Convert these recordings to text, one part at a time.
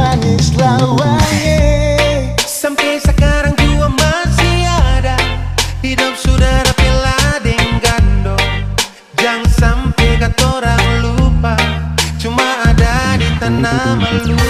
manis lawannya. Sampai sekarang juga masih ada. Hidup sudah rela dengan gando. Jangan sampai kata orang lupa, cuma ada di tanah Maluku.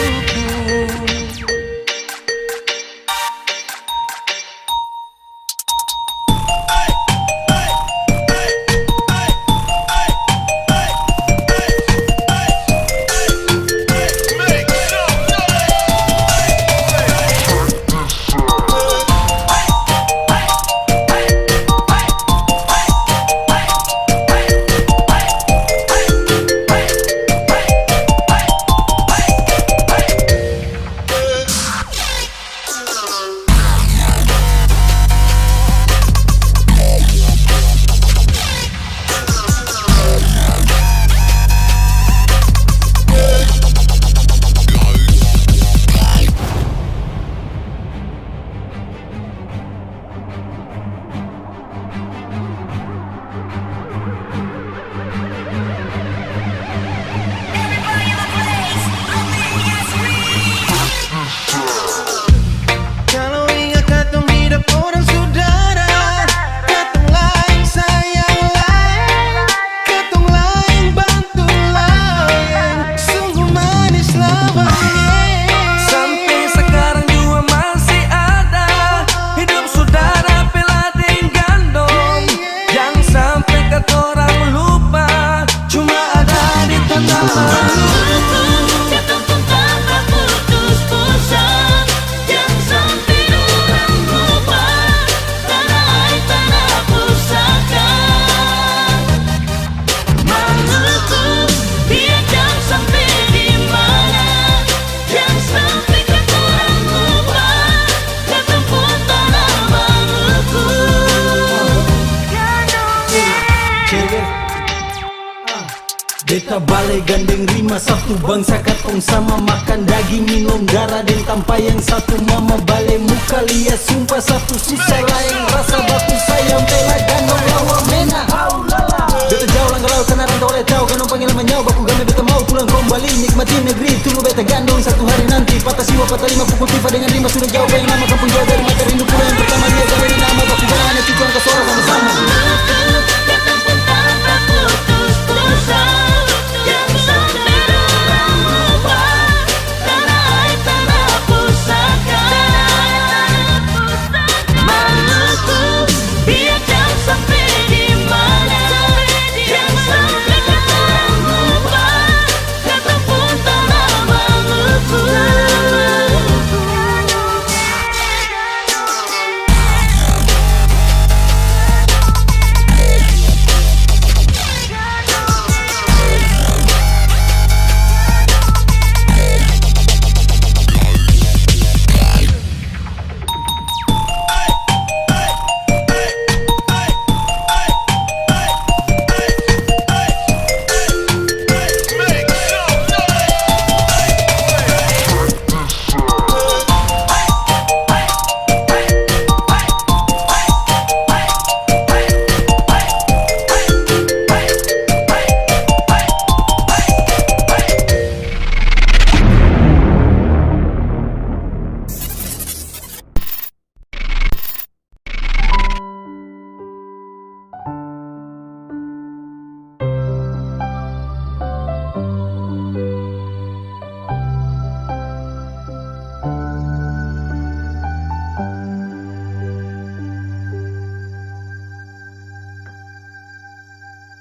Beta balai gandeng rima satu bangsa katong sama makan daging minum darah dan tanpa yang satu mama balai muka liat sumpah satu sisa lain rasa baku sayang bela gandong lawa mena. Beta jauh langgar laut sana rantau oleh tahu kanong panggil menyau baku game beta mau pulang kembali nikmati negeri tunggu beta gandong satu hari nanti patah siwa patah lima pukul tifa dengan rima sudah jauh bayang nama kampung jauh dari mata rindu pula yang pertama dia dari nama baku bela hanya tujuan ke suara sama-sama.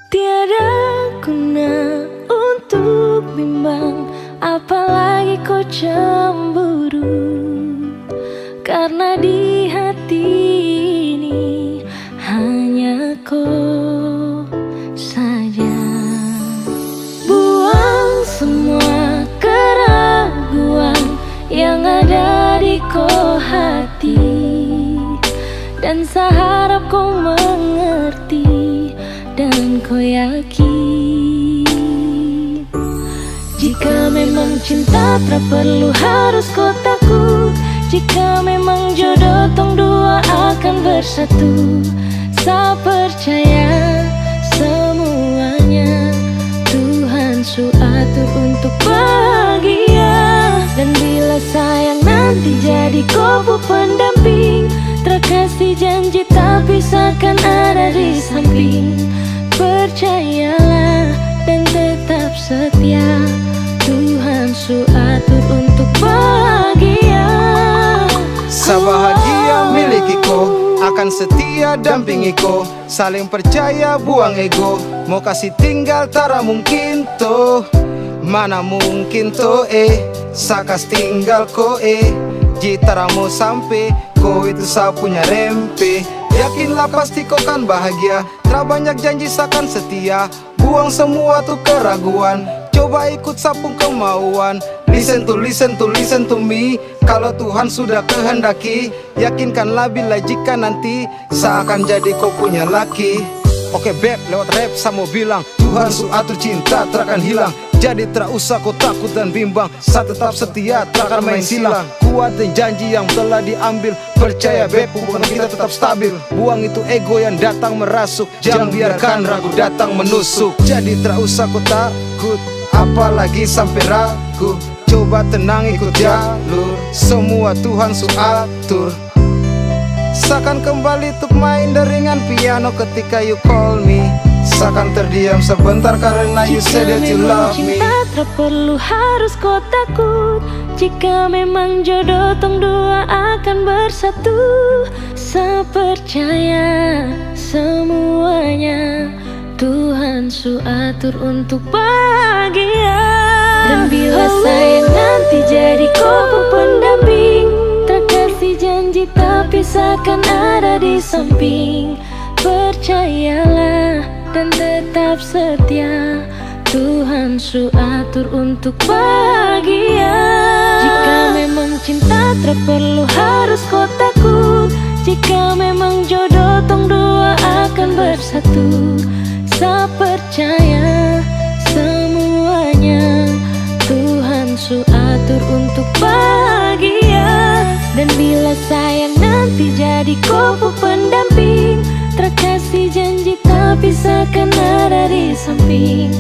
Tiada guna untuk bimbang, apalagi kau cemburu. Karena di hati ini hanya kau saja. Buang semua keraguan yang ada di kau hati, dan saya harap kau mengerti dan kau yakin. Jika memang cinta tak perlu harus kau takut. Jika memang jodoh tong dua akan bersatu. Saya percaya semuanya Tuhan su atur untuk bahagia. Dan bila nanti jadi kubu pendamping. Terkasih janji tapi seakan ada di samping. Percayalah dan tetap setia, Tuhan su atur untuk bahagia. Sebahagia milikiku, akan setia dampingiku. Saling percaya buang ego, mau kasih tinggal tara mungkin toh. Mana mungkin toh sakas tinggal ko jitara mau sampai, ko itu sa punya rempe. Yakinlah pasti kau kan bahagia, tak banyak janji sakan setia. Buang semua tuh keraguan, coba ikut sapung kemauan. Listen to me. Kalau Tuhan sudah kehendaki, yakinkanlah bila jika nanti seakan jadi kau punya laki. Oke beb, lewat rap saya mau bilang, Tuhan su atur cinta terakan hilang. Jadi tak usah kau takut dan bimbang, saya tetap setia terakan main silang. Kuatin janji yang telah diambil, percaya beb hubungan kita tetap stabil. Buang itu ego yang datang merasuk, jangan biarkan ragu datang menusuk. Jadi tak usah kau takut, apalagi sampai ragu. Coba tenang ikut jalur, semua Tuhan su atur. Seakan kembali untuk main deringan piano ketika you call me. Seakan terdiam sebentar karena you said that you love me. Cinta tak perlu harus kau takut, jika memang jodoh tong dua akan bersatu. Saya percaya semuanya Tuhan su atur untuk bahagia. Dan bila saya nanti jadi kubu pendamping, terkasih janji tapi seakan ada di samping. Percayalah dan tetap setia, Tuhan su atur untuk bahagia. Jika memang cinta tak perlu harus kau takut, jika memang jodoh tong dua akan bersatu. Saya percaya semuanya Tuhan su atur untuk bahagia. Dan bila saya nanti jadi kubu pendamping, terkasih janji tapi seakan ada di samping.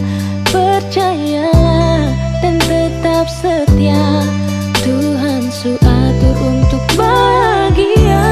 Percayalah dan tetap setia, Tuhan su atur untuk bahagia.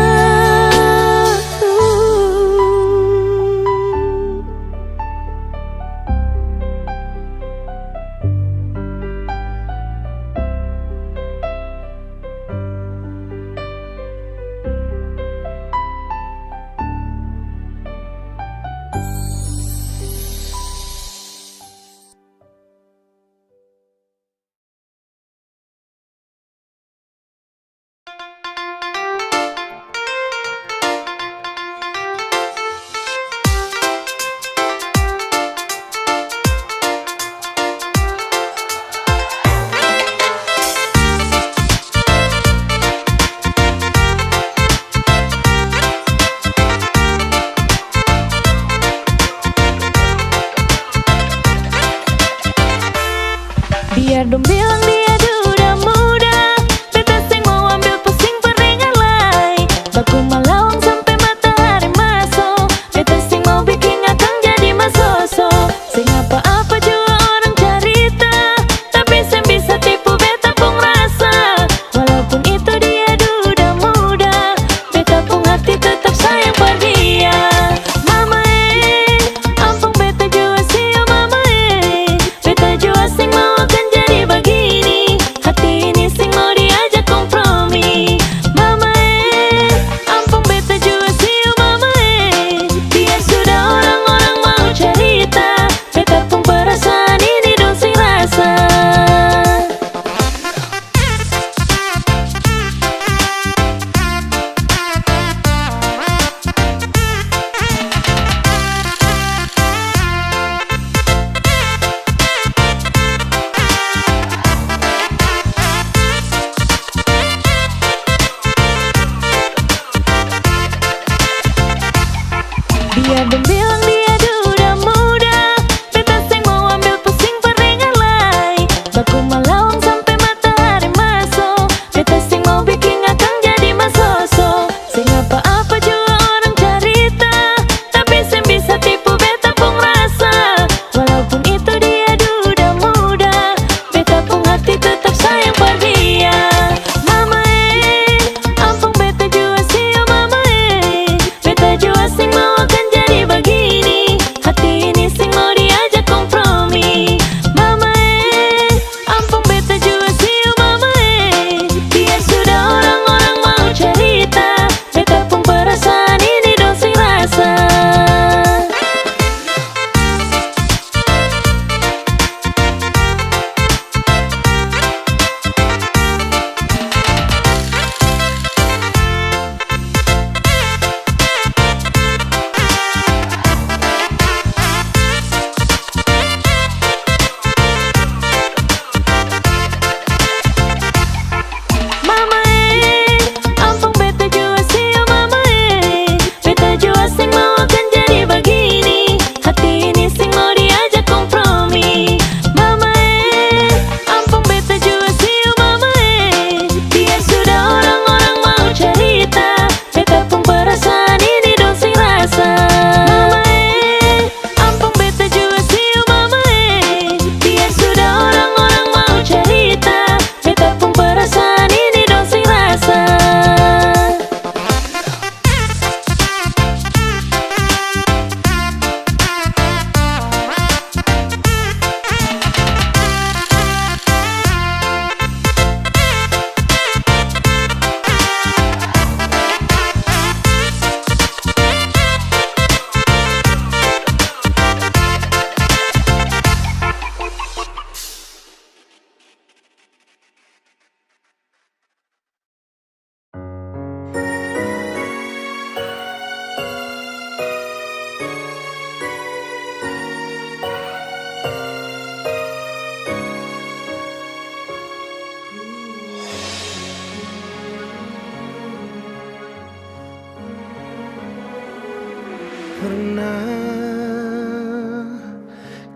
Pernah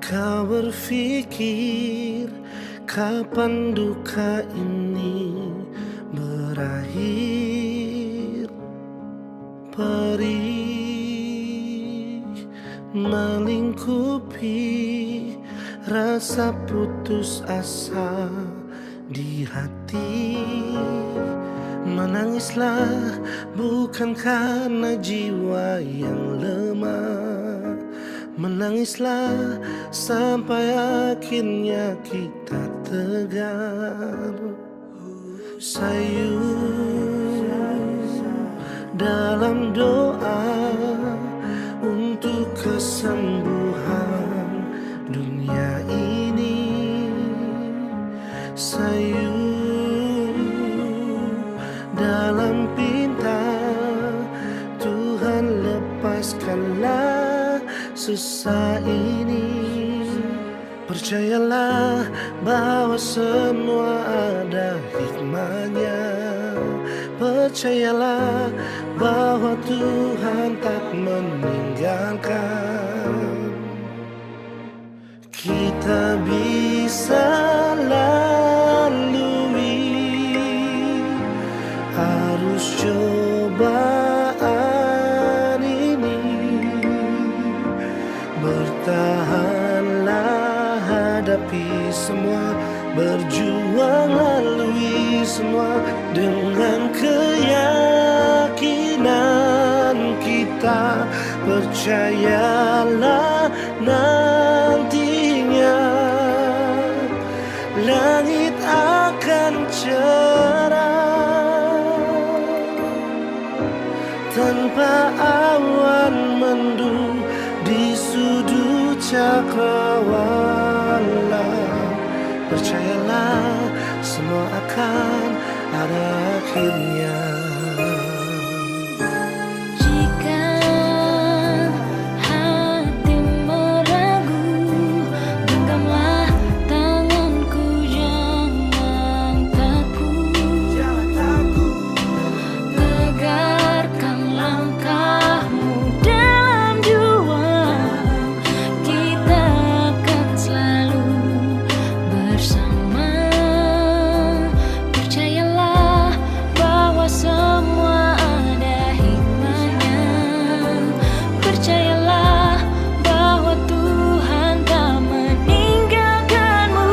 kau berpikir kapan duka ini berakhir? Perih melingkupi rasa putus asa di hati. Menangislah bukan karena jiwa yang lemah, menangislah sampai akhirnya kita tegar. Sayu dalam doa untuk kesembuhan dunia ini. Sayu dalam pinta, Tuhan lepaskanlah susah ini. Percayalah bahwa semua ada hikmahnya. Percayalah bahwa Tuhan tak meninggalkan. Kita bisa harus cobaan ini. Bertahanlah, hadapi semua, berjuang lalui semua dengan keyakinan kita. Percayalah nantinya langit akan cerah tanpa awan mendung di sudut cakrawala. Percayalah semua akan ada akhirnya. Jika hati meragu, genggamlah tanganku, jangan takut. Tegarkan langkahmu dalam juang, kita akan selalu bersama. Percayalah bahwa semua ada hikmahnya. Percayalah bahwa Tuhan tak meninggalkanmu.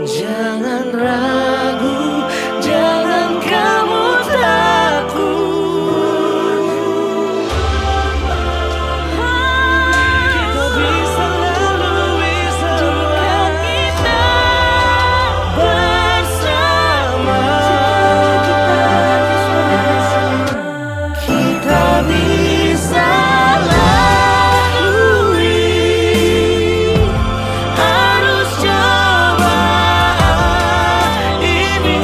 Jangan ragu, jangan kamu takut. Kita bisa lalui semua Kita bersama. Kita bisa lalui arus cobaan ini.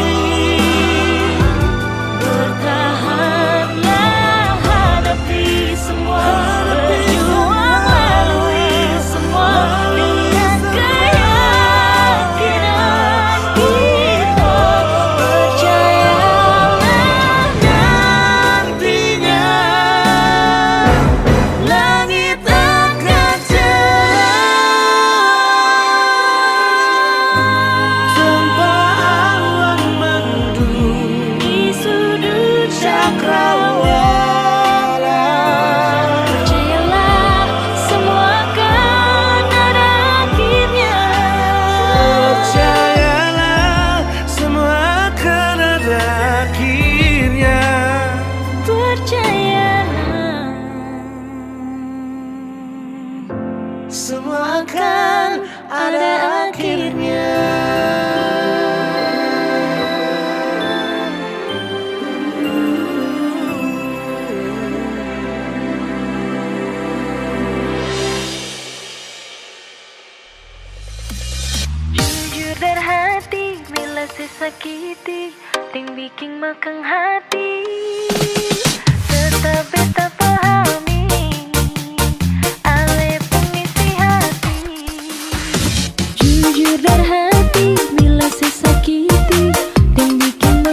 bertahanlah, hadapi semua, berjuang lalui semua dengan keyakinan kita. Percayalah Nantinya langit akan cerah tanpa awan mendung di sudut cakrawala. Percayalah semua akan ada akhirnya. Percayalah semua akan ada akhirnya. Percayalah Semua akan ada akhirnya. jujur dan hati bila sesakiti ting bikin makang hati. Tetap beta pahami ale pengisi hati. Jujur dan hati bila sesakiti ting bikin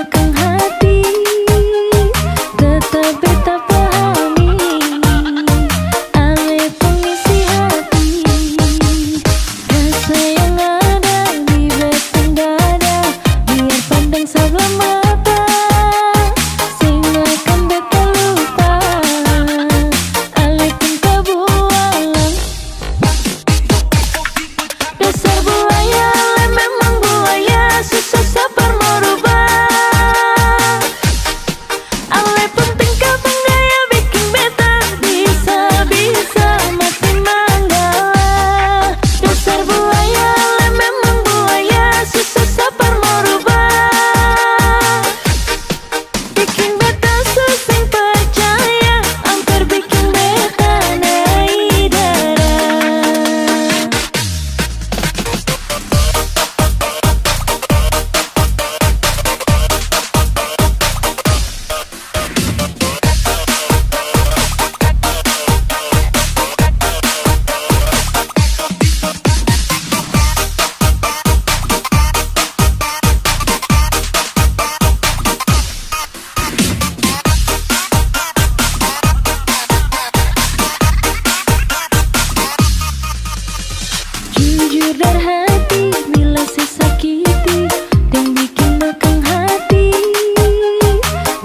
Jujur dari hati bila saya sakiti dan bikin makan hati,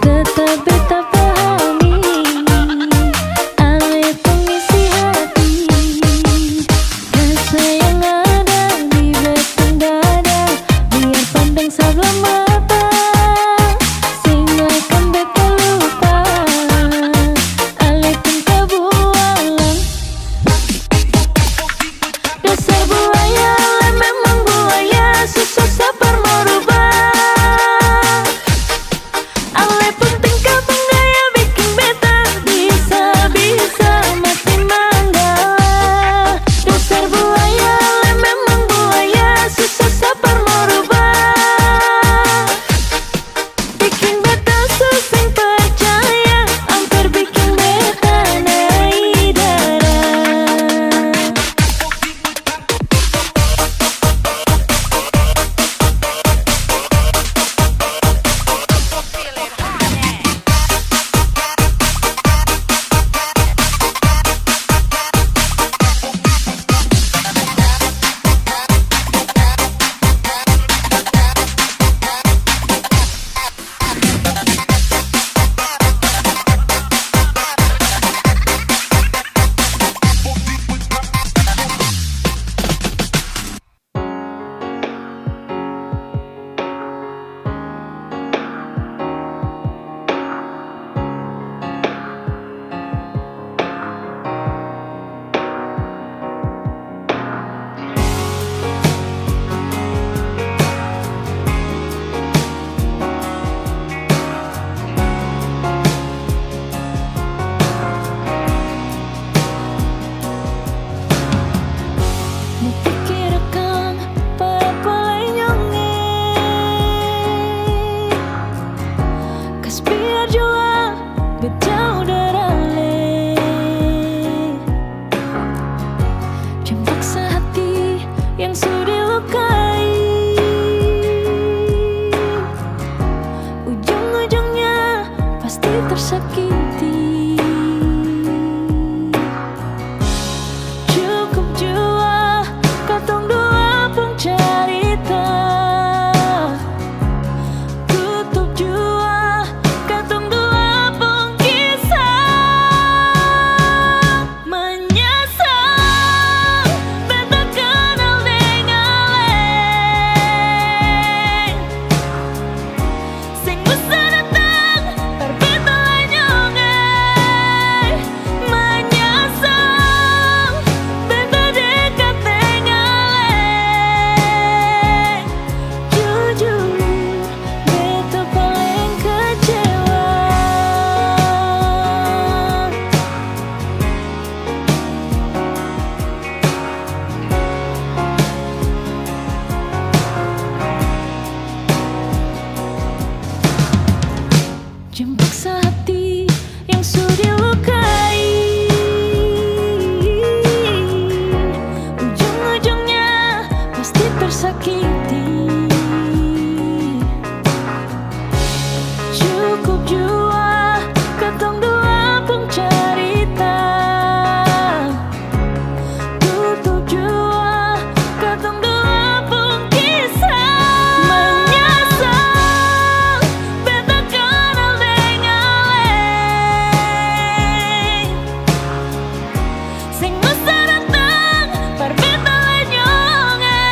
tetap beta pahami ale pengisi hati. Rasa yang ada di batang dada biar pandang sebelah mata, sing akan beta lupa ale pun kebualan. Dasar buaya ale memang buaya, susah sabar mau rubah. Ale pun tingkah penggaya bikin beta bisa-bisa mati manggala. Dasar buaya ale memang buaya, susah sabar mau rubah. Bikin beta susah percaya, hampir bikin beta naik darah. Dipikirkan para kolenyonge, kas biar jua berjauh darale. Jangan paksa hati yang sudah dilukai, ujung-ujungnya pasti tersakiti. Cukup jua katong dua pun cerita, tutup jua katong dua pun kisah. Menyesal beta kenal dengan ale, sing bisa datang berbeda lenyonge. Menyesal beta dekat dengan ale, jujur beta paling kecewa. Jangan paksa hati yang sudah dilukai, ujung-ujungnya pasti tersakiti. Cukup jua katong dua pun cerita, tutup jua katong dua pun kisah. Menyesal beta kenal dengan ale, sing bisa datang berbeda lenyonge.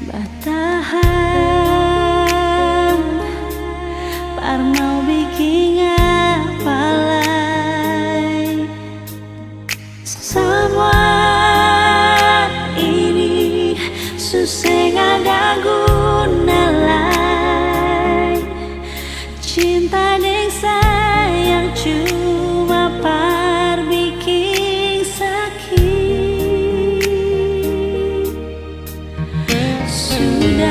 Batahan Parnau bikin apalai Semua ini susah ada guna lain Cinta dan sayang cuma par bikin sakit Sudah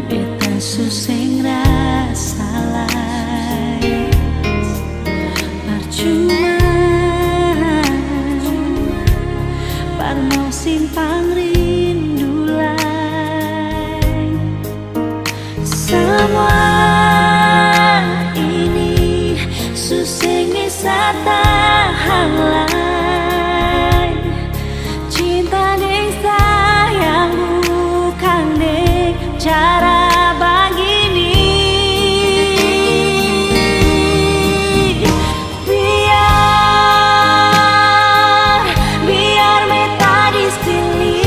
beta susah ngerasa lain Percuma par mau simpang rindu lain Semua ini susah bisa tahan lain Cinta dan sayang bukan dek cara begini Biar beta di sini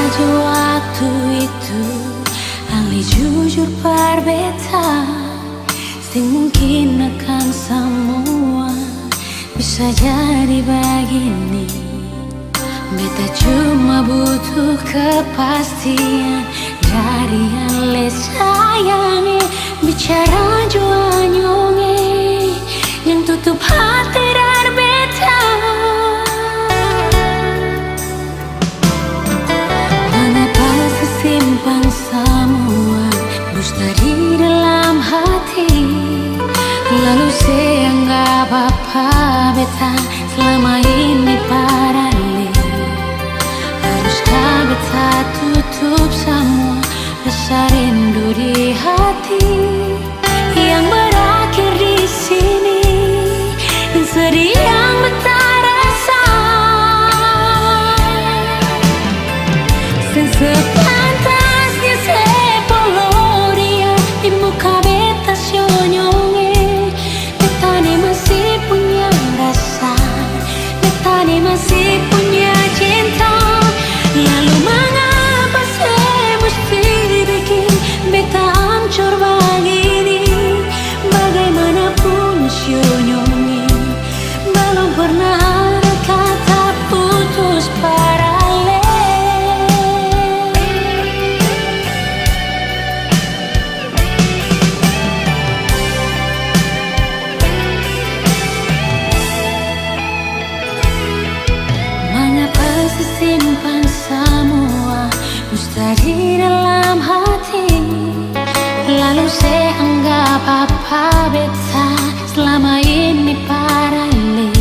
aja waktu itu Ali jujur berbeta sing mungkin akan semua bisa jadi begini. Beta cuma butuh kepastian dari Ale sayangi. Bicara jua nyonge yang tutup hati dari beta. Mengapa sesimpan semua dusta di dalam hati, lalu seanggap apa beta selama ini paralel. Haruskah beta tutup semua rasa rindu di hati yang berakhir di sini dan sedih yang beta rasa. Sepantasnya sepuluh dia di muka beta senyonge. Beta ni masih punya rasa, beta ni masih punya cinta. Lalu mengapa saya mesti bikin beta hancur begini? Bagaimanapun senyonge belum pernah ada kata putus paralel. Mengapa sesimpan semua dusta di dalam hati, lalu saya anggap apa beta selama ini paralel.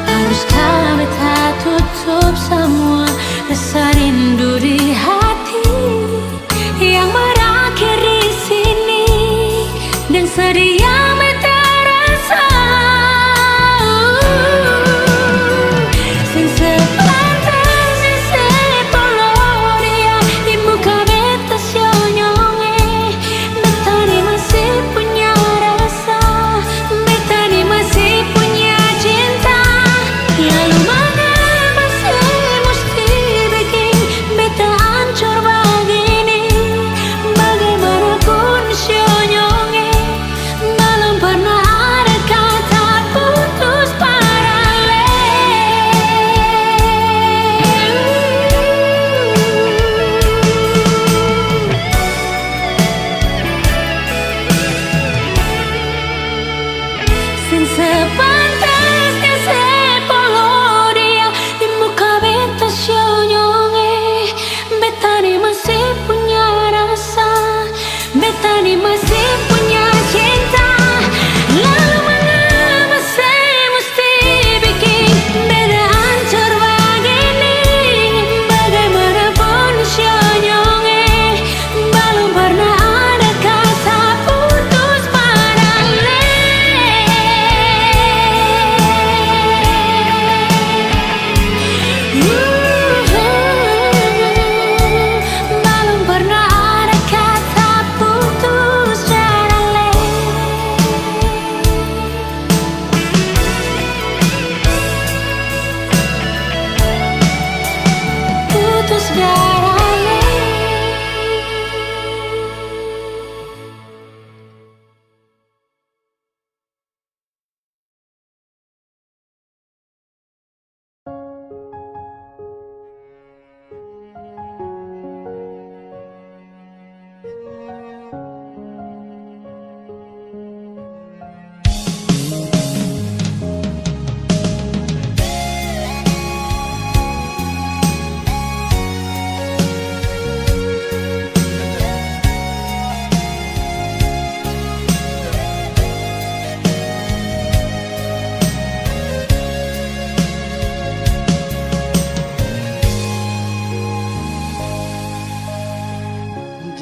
Haruskah beta tutup semua rasa rindu di hati yang berakhir di sini dan sedih yang beta rasa. Sepantasnya sepuluh dia di muka beta senyonge. Beta ni masih punya rasa, beta ni masih punya cinta. Lalu mengapa saya mesti bikin beta hancur begini? Bagaimanapun senyonge belum pernah ada kata putus paralel. Sepantasnya sepuluh dia di muka beta senyonge. Beta ni masih punya rasa, beta ni masih punya cinta. Lalu mengapa saya mesti bikin beta hancur begini? Bagaimanapun senyonge belum pernah ada kata putus paralel. Belum pernah ada kata putus paralel. Putus paralel.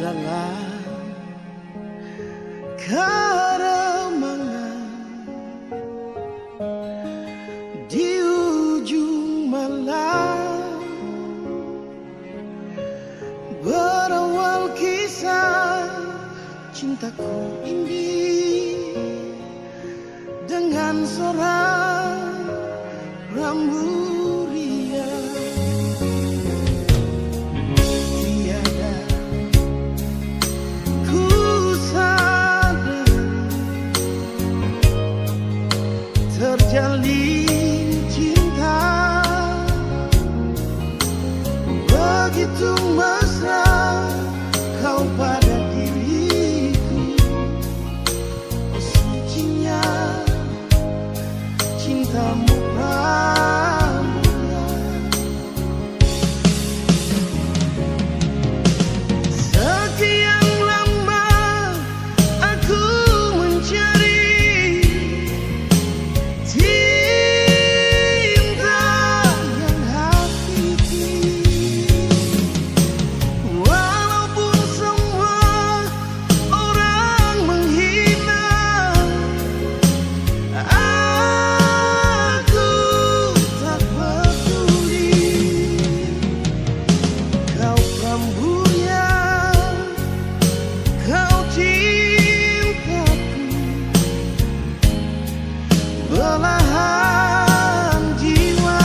Dalam keremangan di ujung malam berawal kisah cintaku ini dengan seorang rambu riang. begitu mesra kau pada diriku. Oh sucinya cintamu pramila. Sekian lama aku mencari cinta yang hakiki. Walaupun semua orang menghina, aku tak peduli. Kau prambuyan, kau cintaku, belahan jiwa.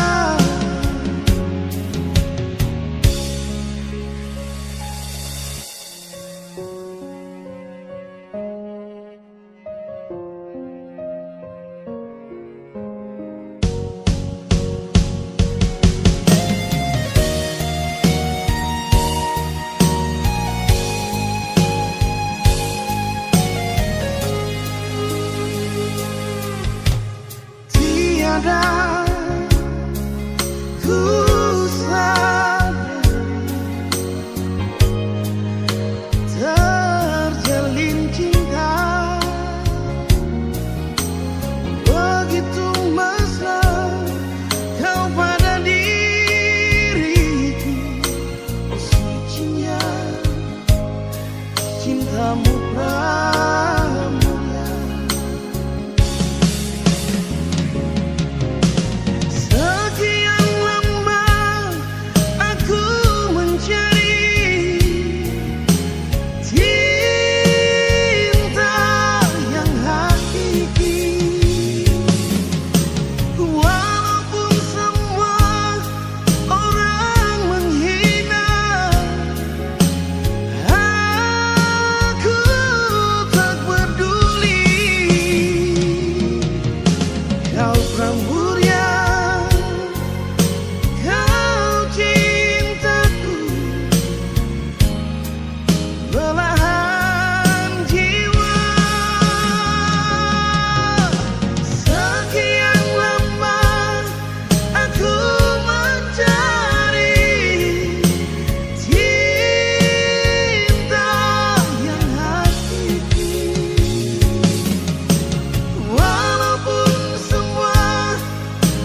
Tiada ku sadari terjalin cinta begitu mesra kau pada diriku. Oh sucinya cintamu pramila. Sekian lama aku mencari cinta yang hakiki. Walaupun semua orang menghina, aku tak peduli. Kau prambuyan, kau cintaku, belahan jiwa. Sekian lama aku mencari cinta yang hakiki. Walaupun semua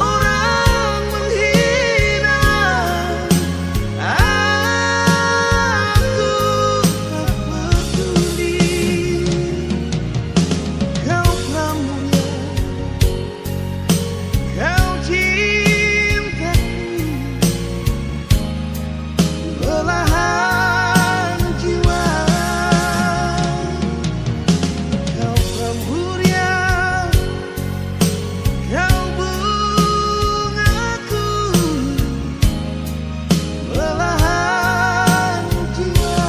orang menghina, aku tak peduli. Kau prambuyan, kau cintaku, belahan jiwa. Kau prambuyan, kau bungaku, belahan jiwa.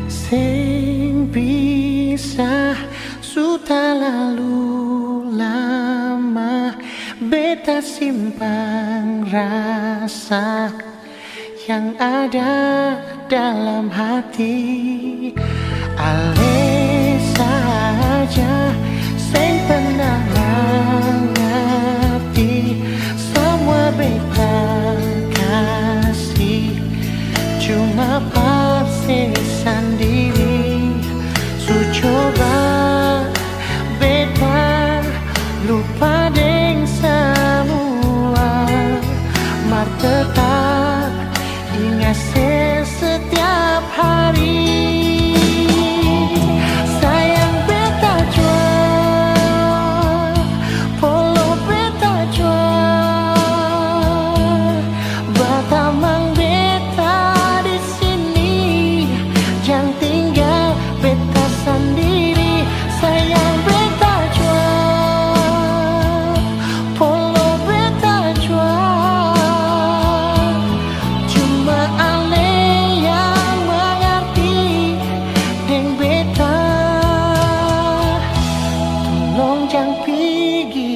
Sing pisah sudah lalu lama, beta simpan rasa yang ada dalam hati. Ale saja sing pernah ngerti semua beta kasih, cuma pasti sendiri. Su coba beta lupa deng semua, mar tetap ingat setiap hari. Sayang beta jual jang pigi.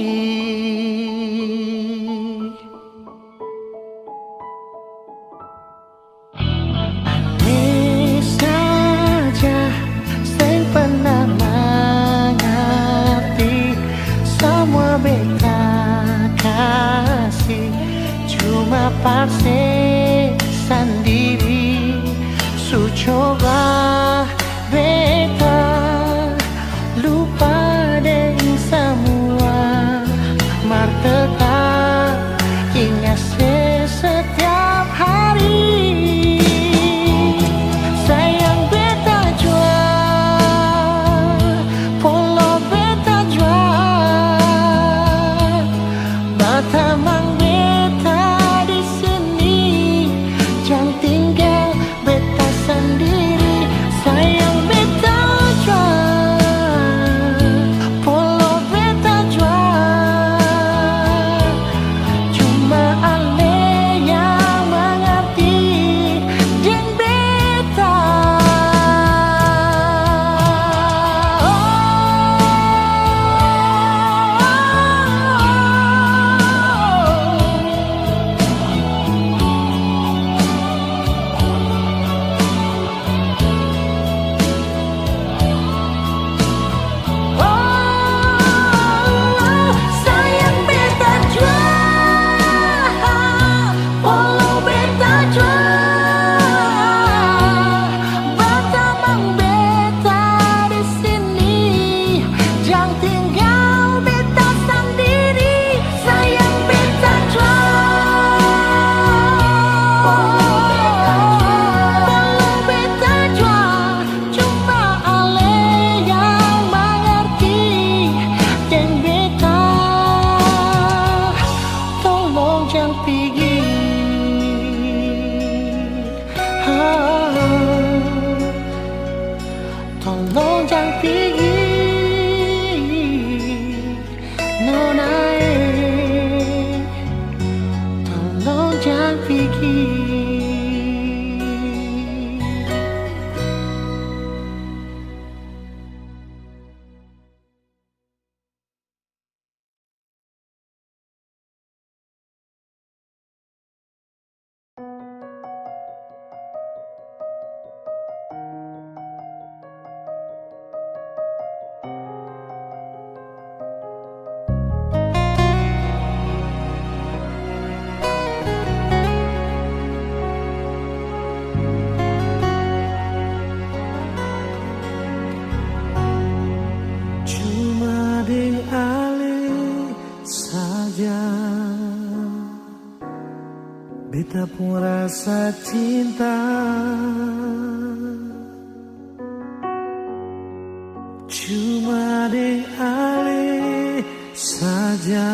Andai saja saya pernah mengerti semua beta kasih cuma parse sendiri. Su coba beta lupa deng semua, mar tetap ingat setiap hari. Sayang beta jual, polo beta jual, batamang beta di sini, jangan tinggal beta sendiri. Sayang beta jual, polo beta jual, cuma ale yang mengerti jeng beta. Sayang beta jual, polo beta jual, batamang beta di sini, jangan tinggal beta sendiri. Sayang beta jual, polo beta jual, cuma ale yang mengerti dan beta. Tolong jangan pergi, tolong jangan pergi, Nona, tolong jangan pergi. Cuma deng ale saja beta pun rasa cinta. Cuma deng ale saja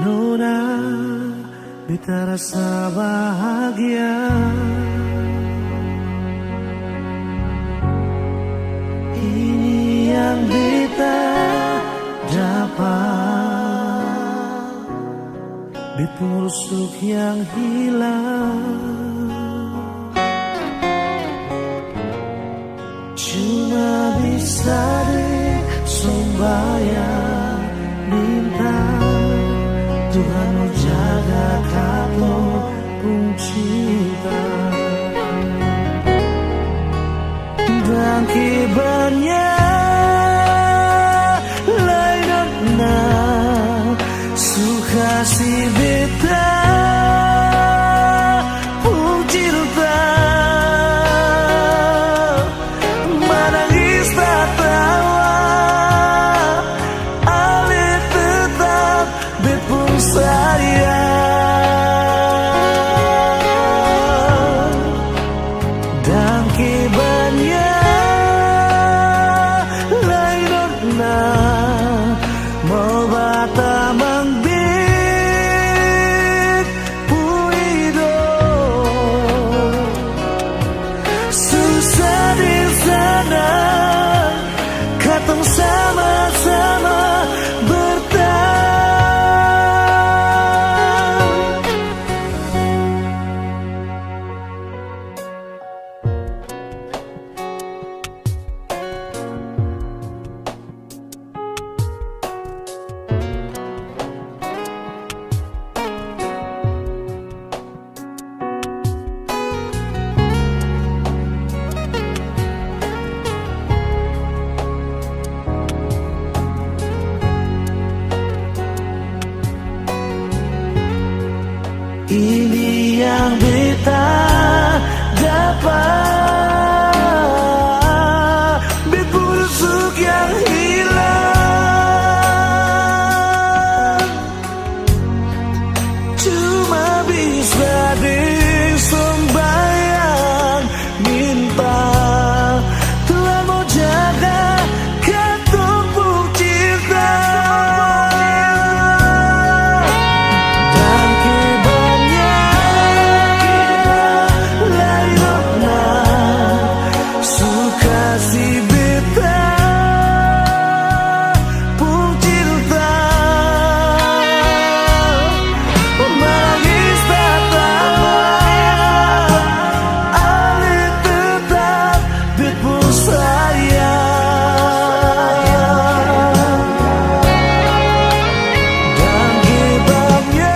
Nona beta rasa bahagia. Ini yang beta dapat, beta rusuk yang hilang. Cuma bisa deh sembahyang minta Tuhan jaga kamu pun cinta. Dan kibarnya lainnya suka si beta pun cinta. Menangis tak tawa ale tetap bepun sayang. Dan kibarnya mau batamang ini yang beta dapat, busuk yang hilang cuma bisa disembayang minta Tuhan mau jaga ketumpuk cinta dan kebanyakan lainnya suka si beta pun cinta menangis tak tahu alih tetap bepu sayang dan kebanyakan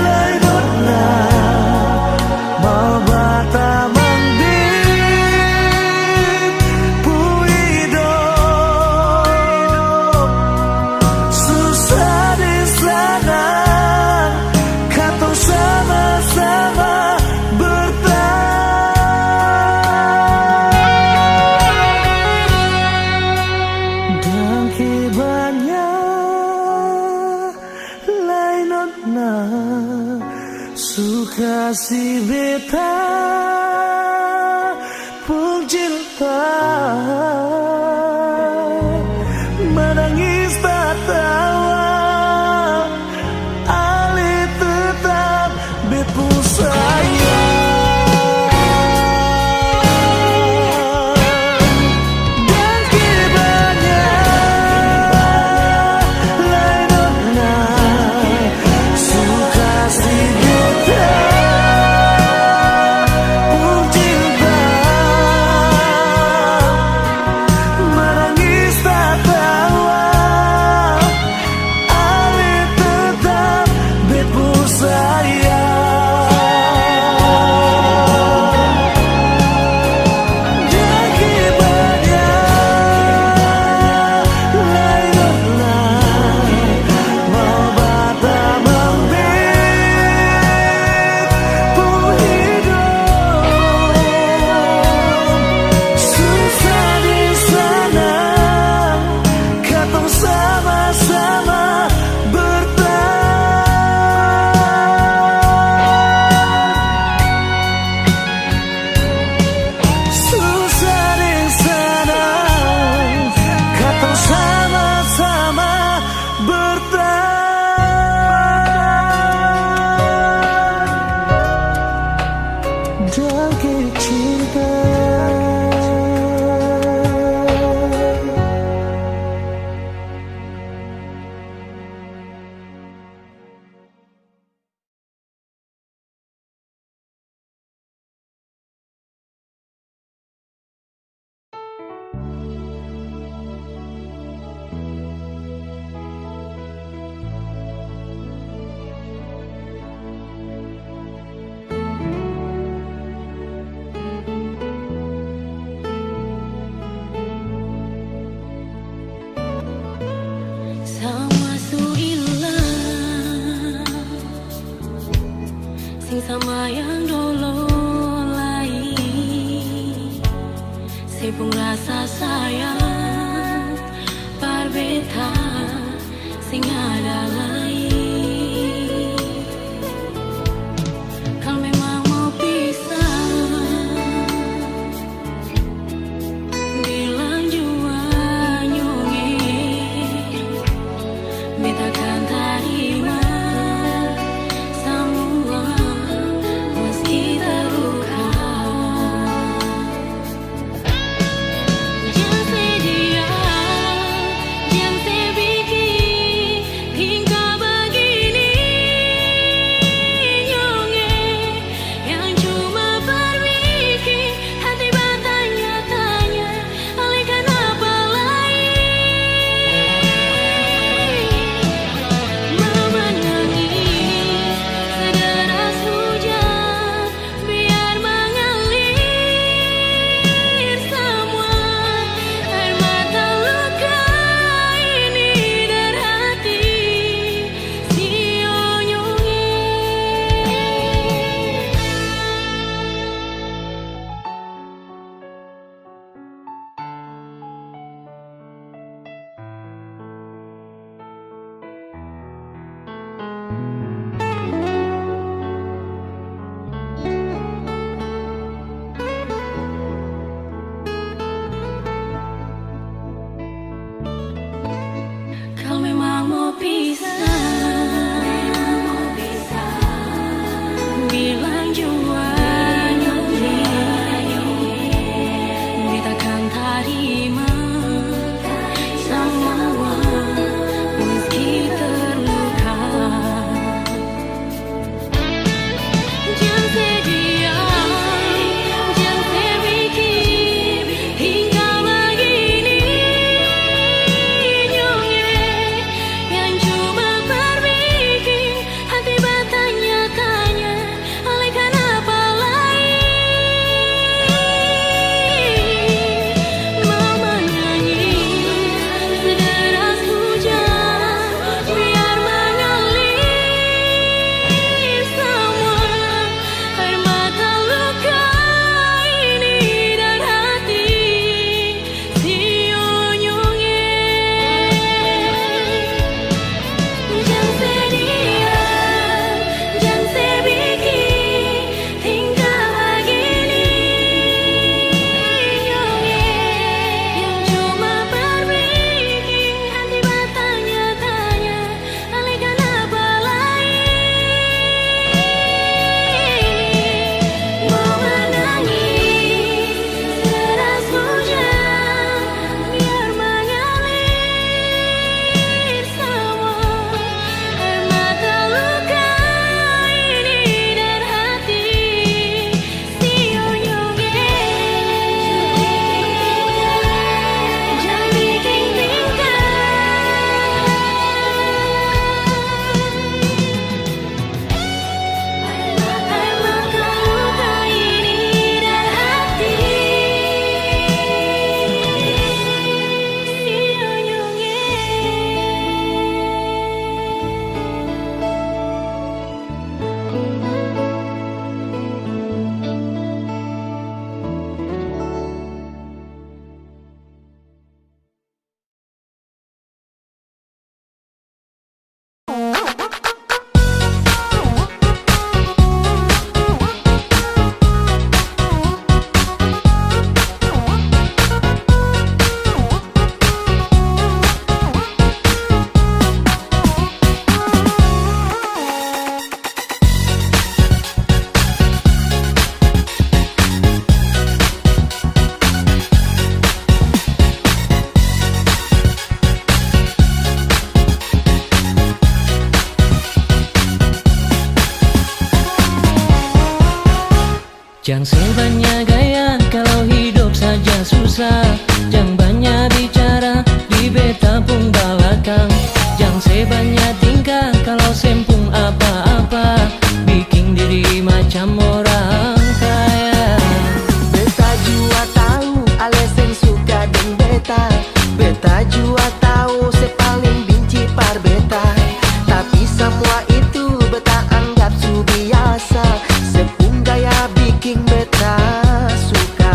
lainnya mau bata mending pu hidup susah di sana kata sama-sama bertahan dan kebanyakan lainnya suka si beta pun cinta menangis tak tawa alih tetap bepu sayang dan kebanyakan lainnya suka si beta pun cinta menangis tak tawa alih tetap bepu sayang dan kebanyakan lainnya mau bata mending pu hidup susah di sana katong sama-sama bertahan susah di sana katong sama-sama bertahan dan kecinta sama su ilang sing sama yang dulu lain sepung rasa sayang parbeta sing ada lain kalau memang mau pisah bilang jua nyonge beta kan terima semua meski terluka. Just Jangan sebanyak gaya kalau hidup saja susah. Jangan banyak bicara di beta pun balakang. Jangan sebanyak tingkah kalau sempung apa-apa, bikin diri macam orang kaya. Beta jua tahu alasan suka dengan beta. Beta jua tahu se paling benci par beta. Tapi semua itu beta anggap su biasa. Sepung gaya bikin beta suka.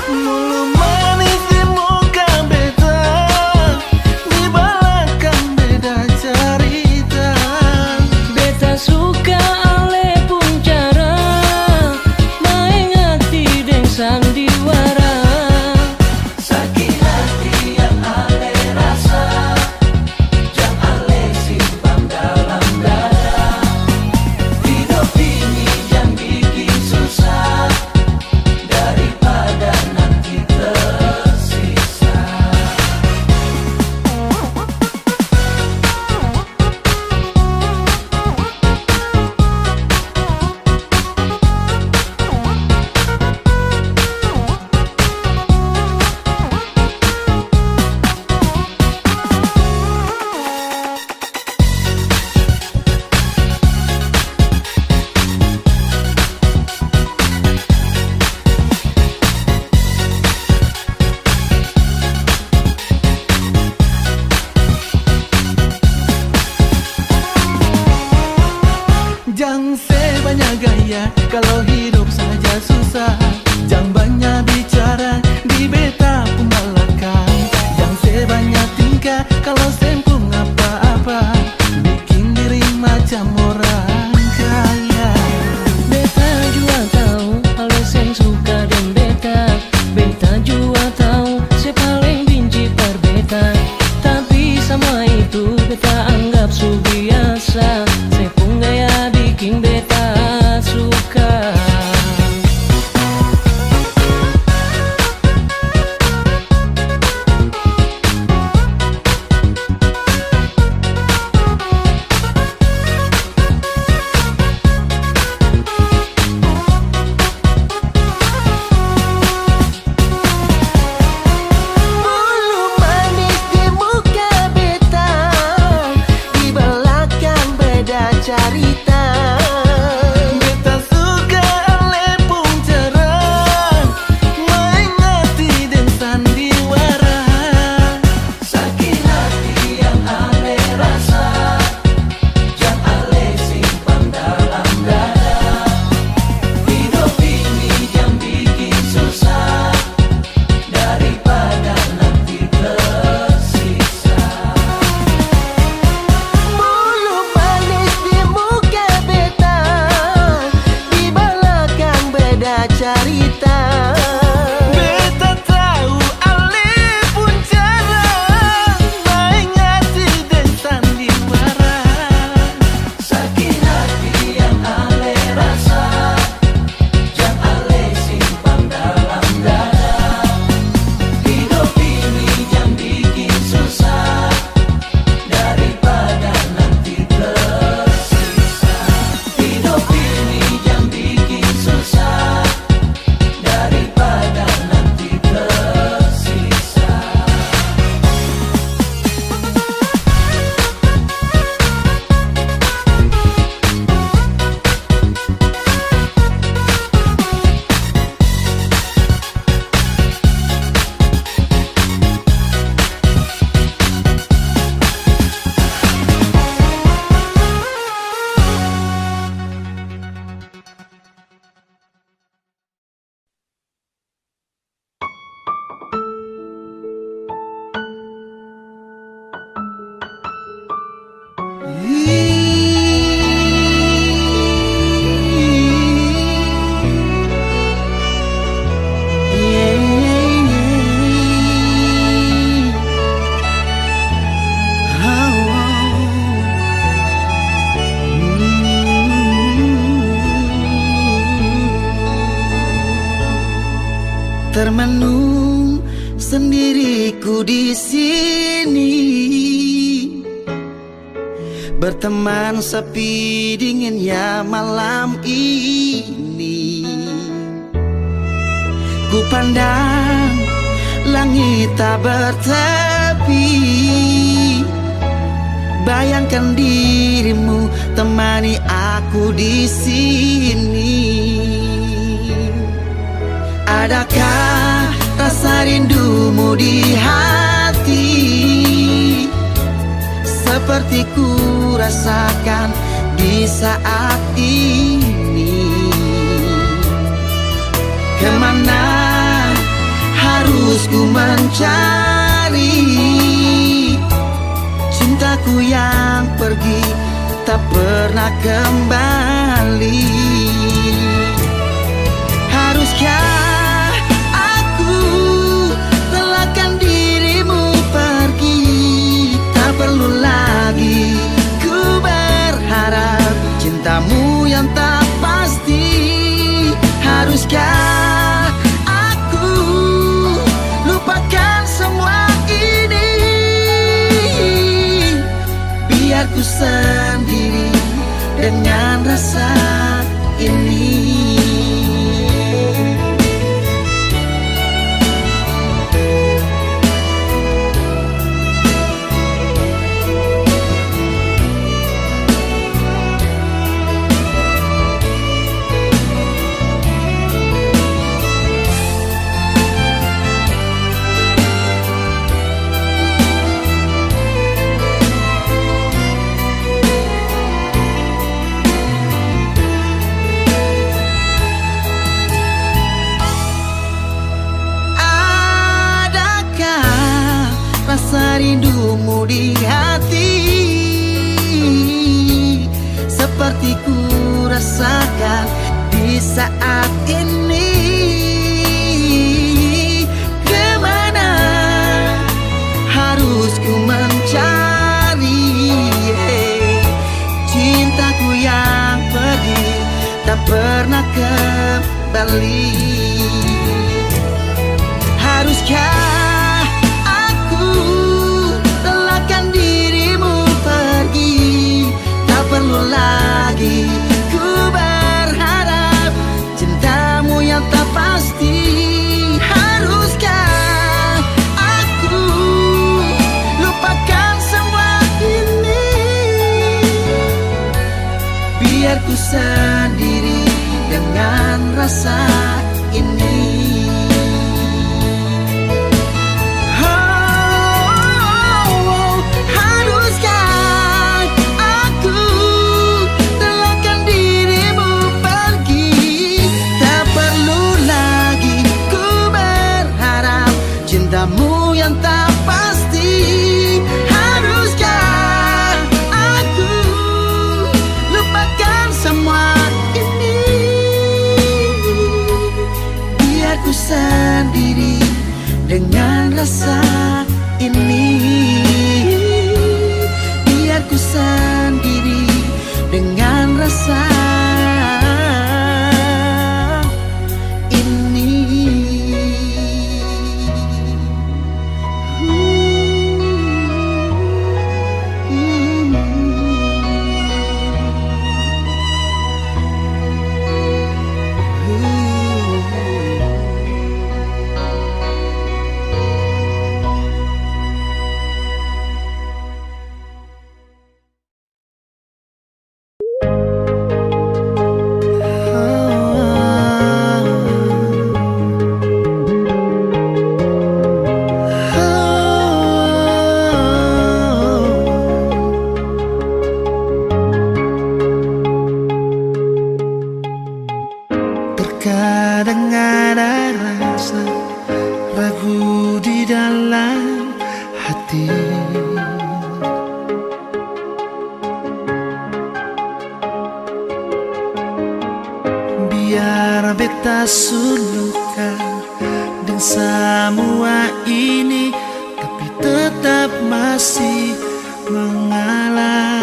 Mulu manis di muka beta, di belakang beda cerita. Beta suka ale pun cara main hati deng sandiwara. Sakit hati yang ale rasa, jangan ale simpan dalam dada. Hidup ini jangan bikin susah, daripada nanti tersisa. termenung sendiriku di sini, berteman sepi dinginnya malam ini. Ku pandang langit tak bertepi, bayangkan dirimu temani aku di sini. Adakah rasa rindumu di hati, seperti ku rasakan di saat ini? Kemana harus ku mencari cintaku yang pergi tak pernah kembali? Haruskah aku relakan dirimu pergi, tak perlu lagi ku berharap cintamu yang tak pasti? Haruskah aku lupakan semua ini, biar ku sendiri dengan rasa ini? Rasa rindumu di hati, seperti ku rasakan di saat ini. Kemana harus ku mencari cintaku yang pergi tak pernah kembali? Haruskah perlu lagi ku berharap cintamu yang tak pasti? Haruskah aku lupakan semua ini, biar ku sendiri dengan rasa ini? Cintamu yang tak pasti? Haruskah aku lupakan semua ini, biar ku sendiri dengan rasa ini? Biar ku sendiri dengan rasa Terkadang ada rasa ragu di dalam hati, biar beta sulukan dan semua ini, tapi tetap masih mengalah.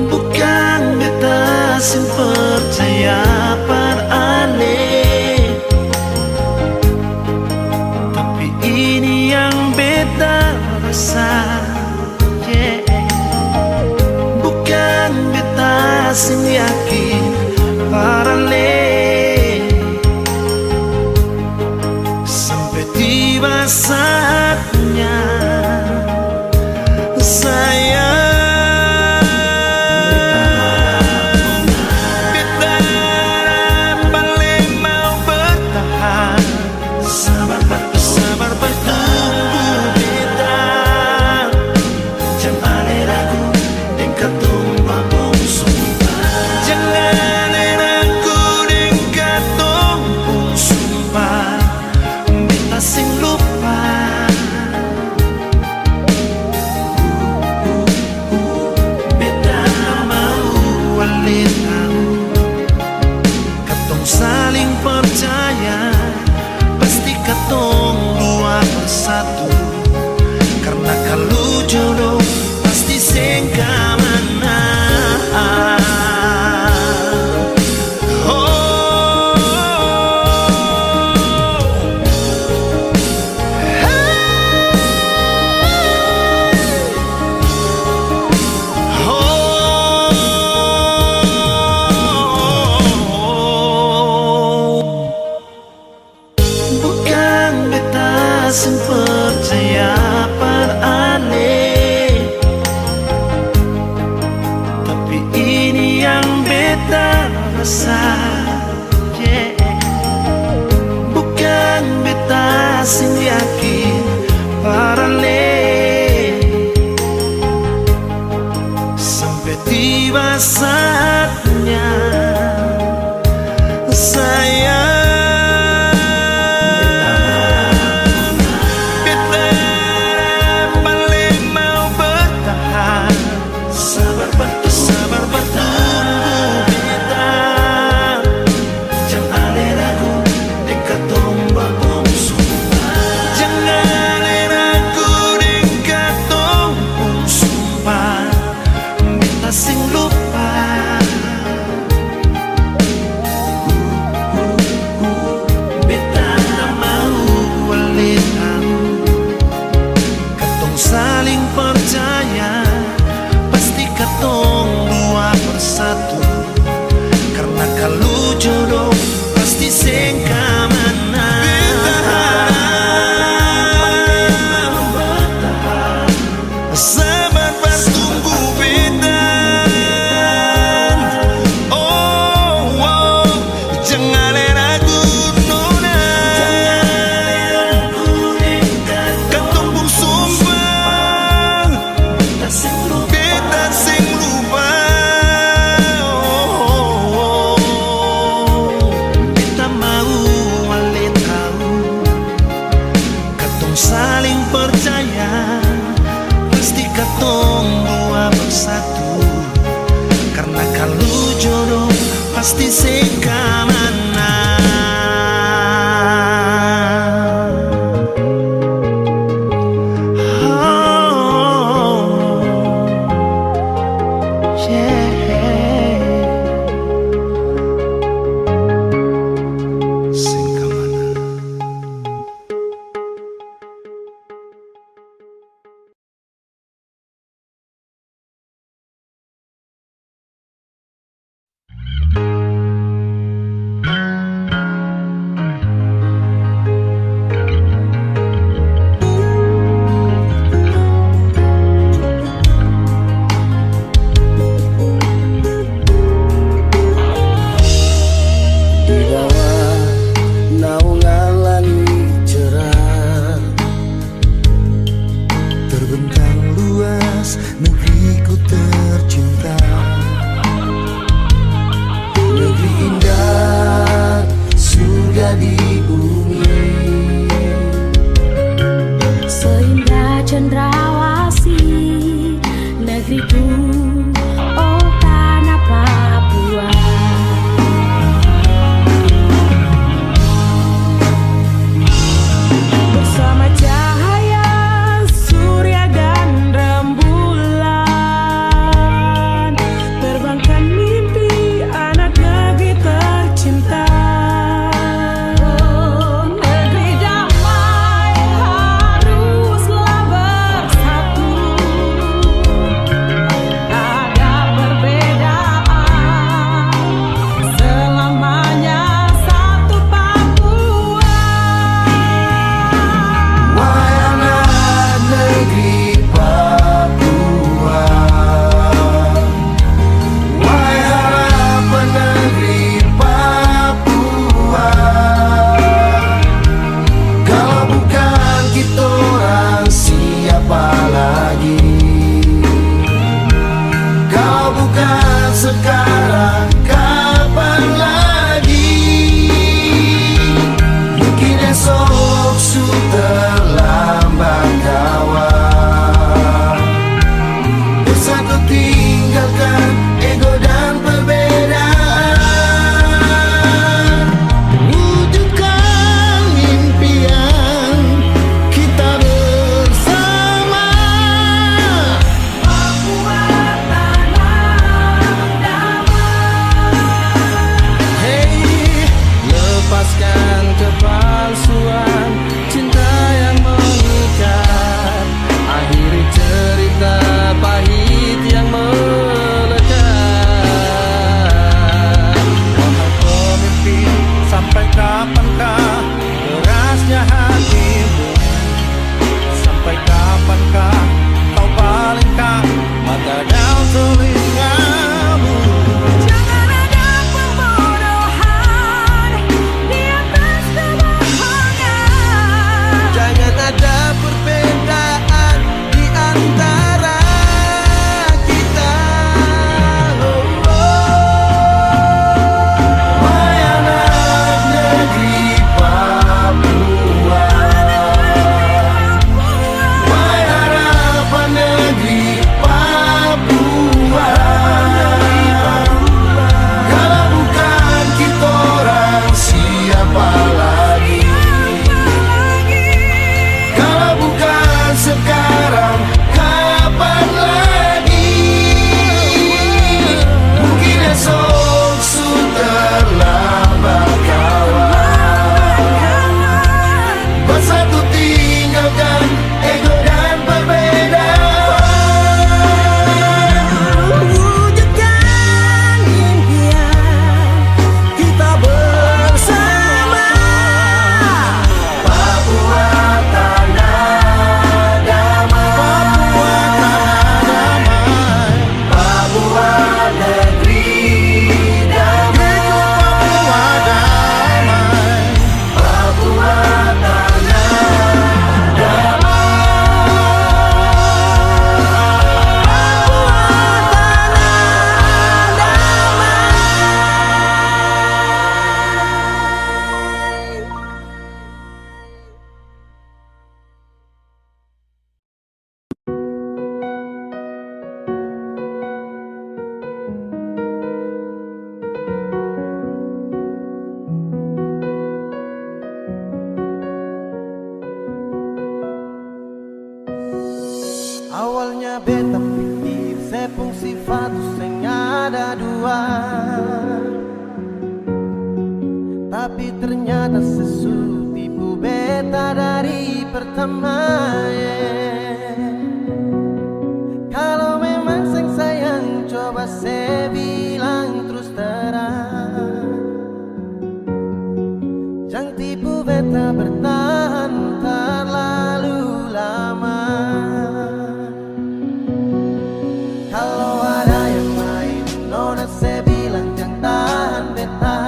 Bukan sing yakin parane sampai tiba saatnya sayang. Saling percaya, pasti katong dua bersatu. Karena kalau jodoh pasti sengkamana. Sing percaya aneh, tapi ini yang beta rasa, yeah. Bukan beta sing yakin aneh, sampai tiba saatnya sayang. Saling percaya, pasti katong dua bersatu. Karena kalau jodoh pasti sengkamana. Sabar pas tunggu beta. Oh, oh, jangan ragu nona. Katong pun sumpah beta sing lupa. Beta mau wale tahu, katong saling percaya, pasti katong dua bersatu. Karena kalau jodoh pasti sengkamana. ada dua, tapi ternyata sesu tipu beta dari pertama. Kalau memang seng sayang, coba saya bilang terus terang. Jangan tipu beta bertahan terlalu lama. Kalau ada yang lain, nona saya bilang jangan tahan beta.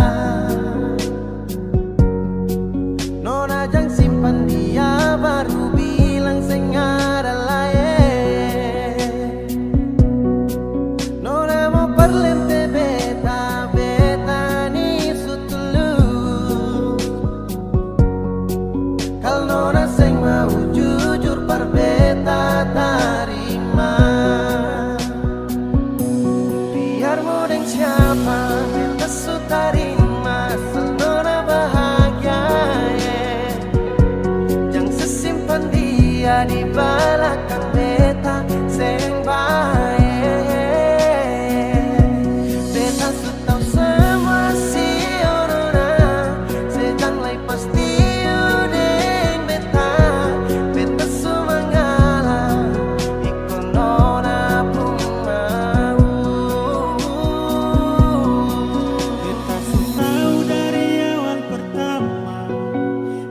Nona jangan simpan dia, baru bilang seng ada lain. Nona mau perlente beta, beta ni sutulus. Kalau nona seng mau jujur par beta tarima. Biar mau deng siapa, beta su tarima asal nona bahagia. Jangan sesimpan dia di belakang beta seng baik. Beta su tau semua si nona, sedang lai pasti udeng beta. Beta su mengalah, ikut nona pun mau. Beta su tahu dari awal pertama,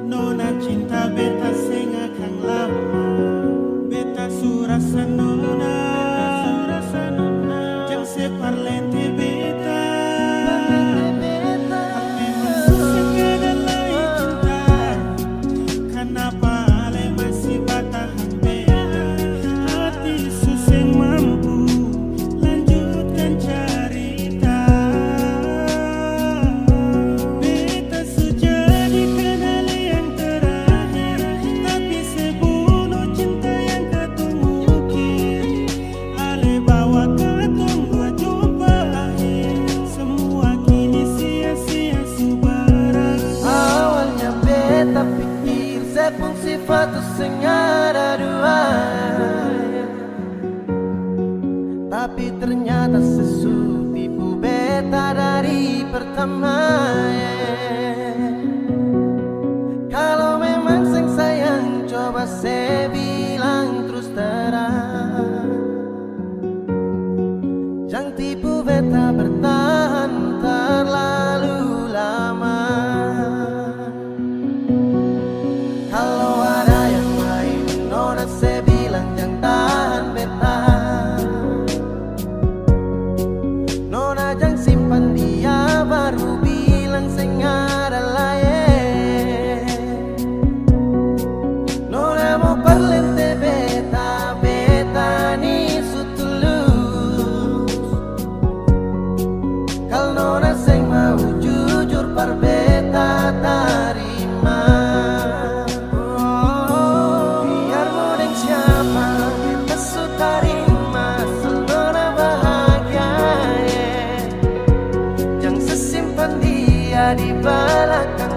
nona cinta beta seng akan lama. Beta su rasa nona, jangan separ lente beta. Memang susah ada lagi cinta, kenapa ale masih bertahan beta? Hati susah mampu lanjutkan cerita. Beta sudah dikenal yang terakhir, tapi sebunuh cinta yang ketumukir. Ale bawa katong dua jumpa akhir, semua kini sia-sia subaran. Awalnya beta pikir saya pun sifat tu seng ada dua, tapi ternyata sesu tipu beta dari pertama. Kalau memang seng sayang, coba saya bilang terus terang. Jangan tipu beta bertahan terlalu lama. Kalau ada yang lain, nona saya bilang jangan tahan beta. Nona jangan simpan dia, baru bilang seng ada lain. Nona mau perlente beta, beta ni sutulus. Kalau nona seng mau jujur par beta tarima. Biar mau deng siapa, beta su tarima asal nona bahagia. Jangan sesimpan dia di belakang